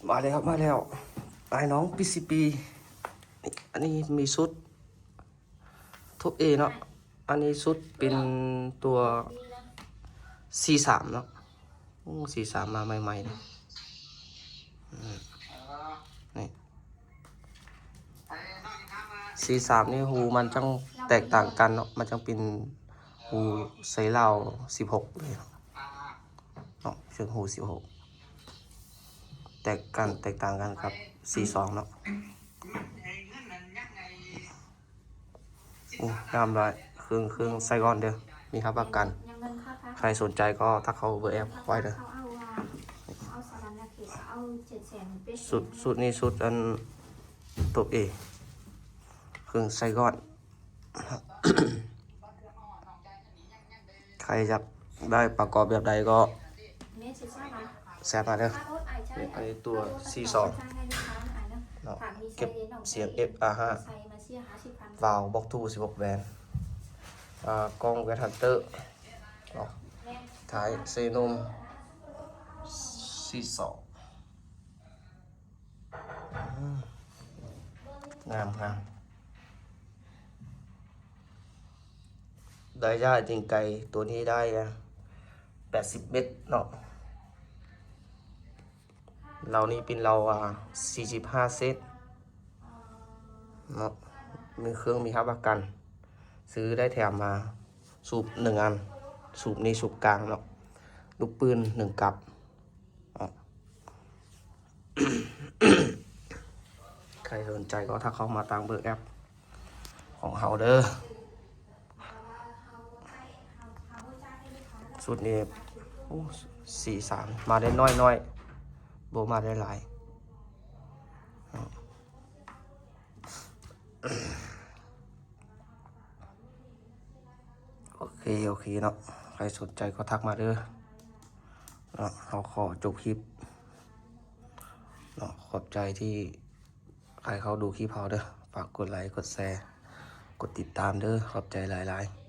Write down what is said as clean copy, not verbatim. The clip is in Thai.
มาแล้วครับมาแล้วไอ้น้องปีซีปีอันนี้มีชุดทุกเอเนาะอันนี้ชุดเป็นตัว C3 เนาะC3 มาใหม่ๆเนาะนี่ C3 นี่หูมันจังแตกต่างกันเนาะมันจังเป็นหูไซเหล่า16เลยเนาะเชิงหู16แตกต่างกันครับ C2 เนาะงามเลยเครื่องไซกอนเด้อมีครับประกันใครสนใจก็ทักเข้าเบอร์แอปไว้เด้อสุดนี้สุดอันตัวเอเครื่องไซกอน ใครอยากได้ประกอบแบบใดก็แซมมาเด้ออันนี้ตัว C2 เนาะเก็บเสียง FR5 วาล์วบล็อกทู16แวนกล้องแวนฮันเตอร์เนาะท้ายเซนม C2 งามได้ย่าจริงไก่ตัวนี้ได้80 เมตรเนาะเรานี่เป็นเรา45 เซนเนาะมีเครื่องมีครับประกัน ซื้อได้แถมมาสูบ1 อันสูบนี้สูบกลางเนาะลูกปืน1 กับ ใครสนใจก็ถ้าเข้ามาตามเบอร์แอปของเฮาเด้อสุดนี้43มาได้น้อยโบมาได้หลายโอเคเนาะใครสนใจก็ทักมาเด้อเนาะเขาขอจบคลิปเนาะขอบใจที่ใครเขาดูคลิปเขาเด้อฝากกดไลค์กดแชร์กดติดตามเด้อขอบใจหลายๆ